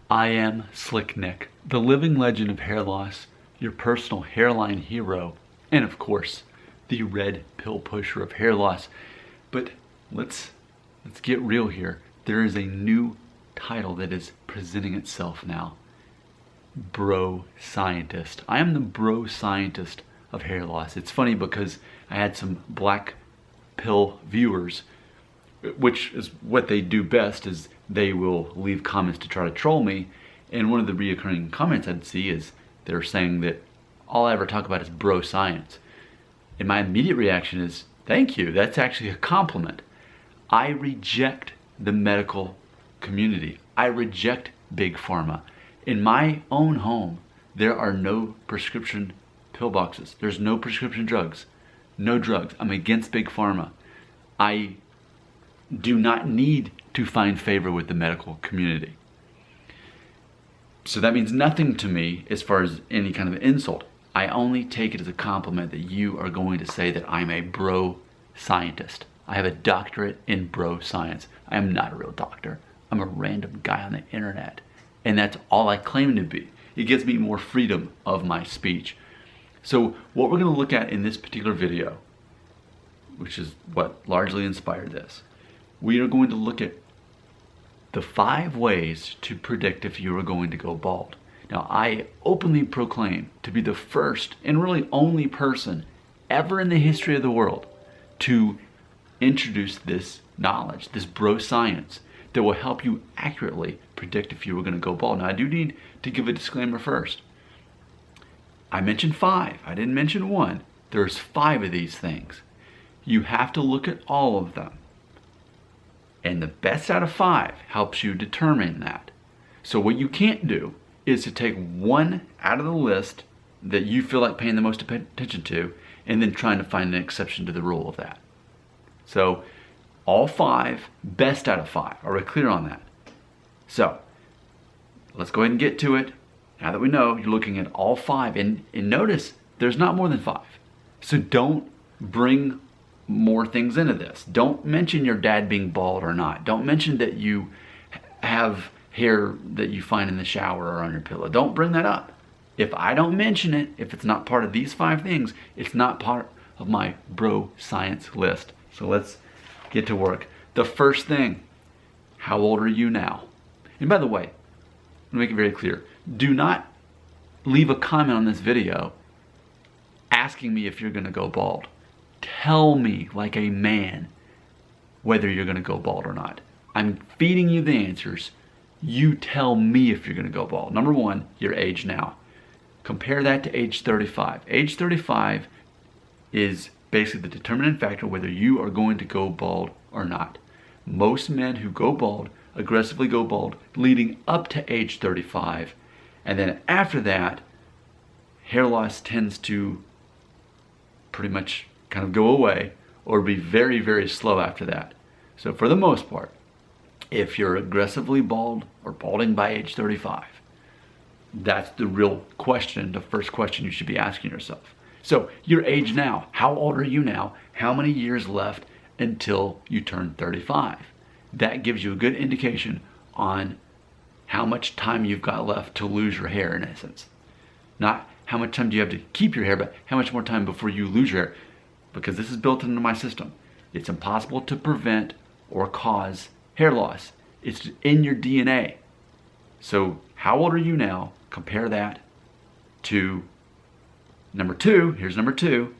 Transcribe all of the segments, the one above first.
I am Slick Nick, the living legend of hair loss, your personal hairline hero, and of course, the red pill pusher of hair loss. But let's get real here. There is a new title that is presenting itself now. Bro Scientist. I am the bro scientist of hair loss. It's funny because I had some black pill viewers, which is what they do best, is they will leave comments to try to troll me. And one of the reoccurring comments I'd see is they're saying that all I ever talk about is bro science. And my immediate reaction is, thank you, that's actually a compliment. I reject the medical community. I reject big pharma. In my own home, there are no prescription pill boxes. There's no prescription drugs. No drugs. I'm against big pharma. I do not need to find favor with the medical community. So that means nothing to me as far as any kind of insult. I only take it as a compliment that you are going to say that I'm a bro scientist. I have a doctorate in bro science. I am not a real doctor. I'm a random guy on the internet. And that's all I claim to be. It gives me more freedom of my speech. So what we're going to look at in this particular video, which is what largely inspired this, we are going to look at the 5 ways to predict if you are going to go bald. Now, I openly proclaim to be the first and really only person ever in the history of the world to introduce this knowledge, this bro science, that will help you accurately predict if you were going to go bald. Now, I do need to give a disclaimer first. I mentioned 5. I didn't mention 1. There's 5 of these things. You have to look at all of them. And the best out of 5 helps you determine that. So what you can't do is to take one out of the list that you feel like paying the most attention to and then trying to find an exception to the rule of that. So all 5, best out of 5. Are we clear on that? So let's go ahead and get to it. Now that we know you're looking at all 5, and notice there's not more than 5. So don't bring more things into this. Don't mention your dad being bald or not. Don't mention that you have hair that you find in the shower or on your pillow. Don't bring that up. If I don't mention it, if it's not part of these 5 things, it's not part of my bro science list. So let's get to work. The first thing, how old are you now? And by the way, let me make it very clear. Do not leave a comment on this video asking me if you're going to go bald. Tell me like a man whether you're going to go bald or not. I'm feeding you the answers. You tell me if you're going to go bald. Number 1, your age now. Compare that to age 35. Age 35 is basically the determinant factor whether you are going to go bald or not. Most men who go bald aggressively go bald leading up to age 35. And then after that, hair loss tends to pretty much kind of go away or be very, very slow after that. So for the most part, if you're aggressively bald or balding by age 35, that's the real question, the first question you should be asking yourself. So your age now, how old are you now? How many years left until you turn 35? That gives you a good indication on how much time you've got left to lose your hair, in essence. Not how much time do you have to keep your hair, but how much more time before you lose your hair. Because this is built into my system. It's impossible to prevent or cause hair loss. It's in your DNA. So how old are you now? Compare that to number 2. Here's number 2.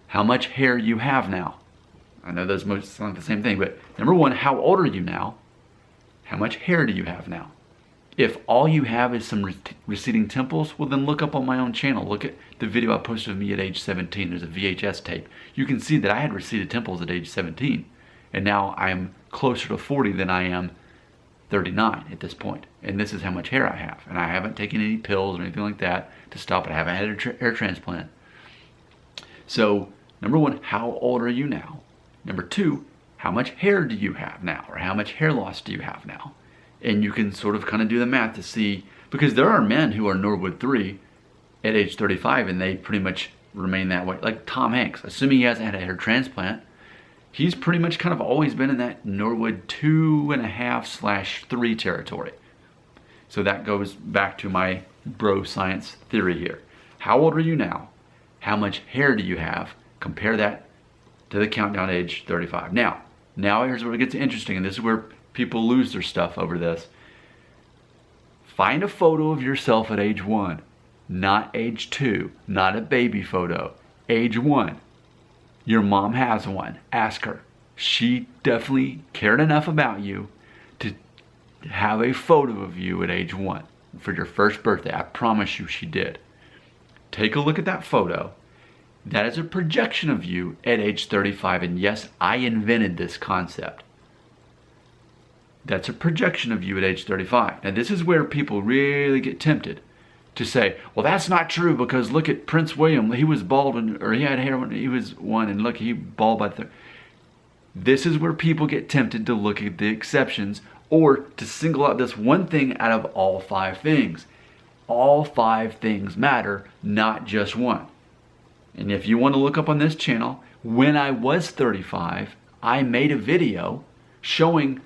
How much hair you have now. I know those most sound like the same thing, but number 1, how old are you now? How much hair do you have now? If all you have is some receding temples, well then look up on my own channel. Look at the video I posted of me at age 17. There's a VHS tape. You can see that I had receded temples at age 17. And now I'm closer to 40 than I am 39 at this point. And this is how much hair I have. And I haven't taken any pills or anything like that to stop it. I haven't had a hair transplant. So number 1, how old are you now? Number 2, how much hair do you have now? Or how much hair loss do you have now? And you can sort of kind of do the math to see, because there are men who are Norwood 3 at age 35 and they pretty much remain that way. Like Tom Hanks, assuming he hasn't had a hair transplant, he's pretty much kind of always been in that Norwood 2.5/3 territory. So that goes back to my bro science theory here. How old are you now? How much hair do you have? Compare that to the countdown to age 35. Now here's where it gets interesting, and this is where people lose their stuff over this. Find a photo of yourself at age 1, not age 2, not a baby photo. Age 1. Your mom has one. Ask her. She definitely cared enough about you to have a photo of you at age 1 for your first birthday. I promise you she did. Take a look at that photo. That is a projection of you at age 35. And yes, I invented this concept. That's a projection of you at age 35. Now this is where people really get tempted to say, well, that's not true because look at Prince William. He was bald or he had hair when he was 1, and look, he bald by 30. This is where people get tempted to look at the exceptions or to single out this one thing out of all 5 things. All 5 things matter, not just one. And if you want to look up on this channel, when I was 35, I made a video showing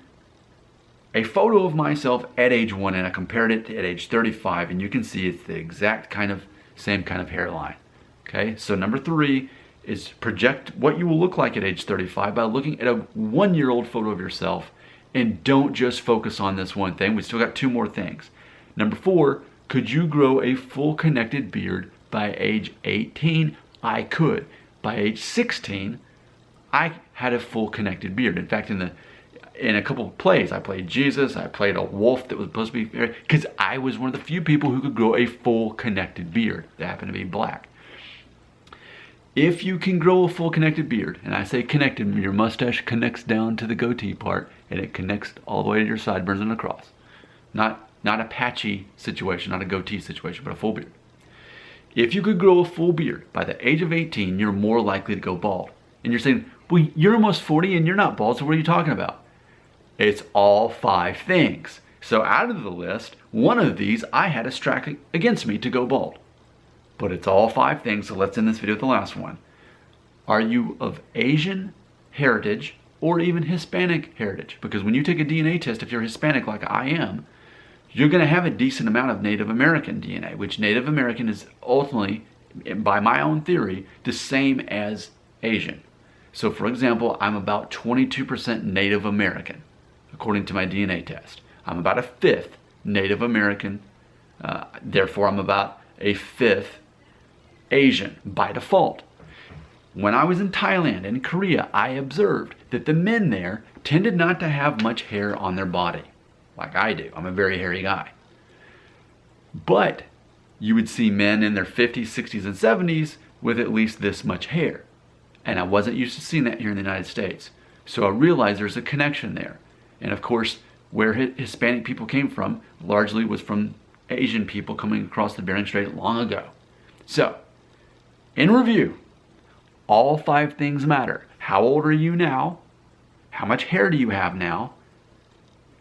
a photo of myself at age 1, and I compared it at age 35, and you can see it's the exact same kind of hairline. Okay, so number 3 is project what you will look like at age 35 by looking at a 1-year-old photo of yourself, and don't just focus on this one thing. We still got 2 more things. Number 4, could you grow a full connected beard by age 18? I could. By age 16, I had a full connected beard. In fact, in a couple of plays, I played Jesus, I played a wolf that was supposed to be, because I was one of the few people who could grow a full connected beard that happened to be black. If you can grow a full connected beard, and I say connected, your mustache connects down to the goatee part, and it connects all the way to your sideburns and across. Not a patchy situation, not a goatee situation, but a full beard. If you could grow a full beard by the age of 18, you're more likely to go bald. And you're saying, well, you're almost 40 and you're not bald, so what are you talking about? It's all 5 things. So out of the list, one of these I had a stack against me to go bald. But it's all 5 things, so let's end this video with the last one. Are you of Asian heritage or even Hispanic heritage? Because when you take a DNA test, if you're Hispanic like I am, you're going to have a decent amount of Native American DNA, which Native American is ultimately, by my own theory, the same as Asian. So for example, I'm about 22% Native American, according to my DNA test. I'm about a 5th Native American, therefore I'm about a 5th Asian by default. When I was in Thailand and Korea, I observed that the men there tended not to have much hair on their body, like I do. I'm a very hairy guy. But you would see men in their 50s, 60s, and 70s with at least this much hair. And I wasn't used to seeing that here in the United States. So I realized there's a connection there. And of course, where Hispanic people came from largely was from Asian people coming across the Bering Strait long ago. So, in review, all 5 things matter. How old are you now? How much hair do you have now?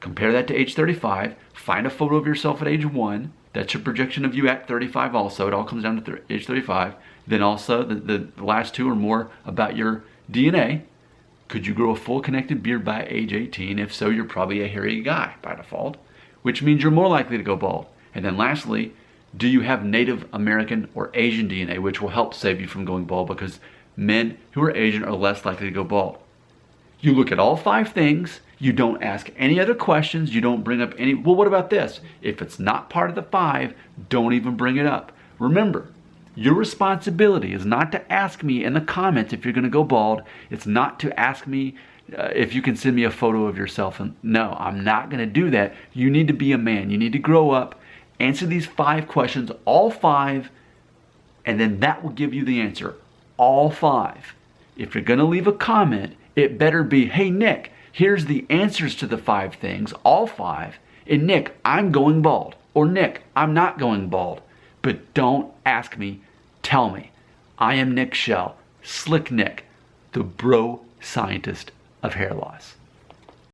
Compare that to age 35. Find a photo of yourself at age 1. That's your projection of you at 35 also. It all comes down to age 35. Then also, the last 2 are more about your DNA. Could you grow a full connected beard by age 18? If so, you're probably a hairy guy by default, which means you're more likely to go bald. And then lastly, do you have Native American or Asian DNA, which will help save you from going bald because men who are Asian are less likely to go bald. You look at all 5 things, you don't ask any other questions, you don't bring up any, well, what about this? If it's not part of the 5, don't even bring it up. Remember, your responsibility is not to ask me in the comments if you're going to go bald. It's not to ask me if you can send me a photo of yourself. And no, I'm not going to do that. You need to be a man. You need to grow up, answer these 5 questions, all 5, and then that will give you the answer. All 5. If you're going to leave a comment, it better be, hey, Nick, here's the answers to the 5 things, all 5. And Nick, I'm going bald. Or Nick, I'm not going bald. But don't ask me. Tell me. I am Nick Shell, Slick Nick, the bro scientist of hair loss.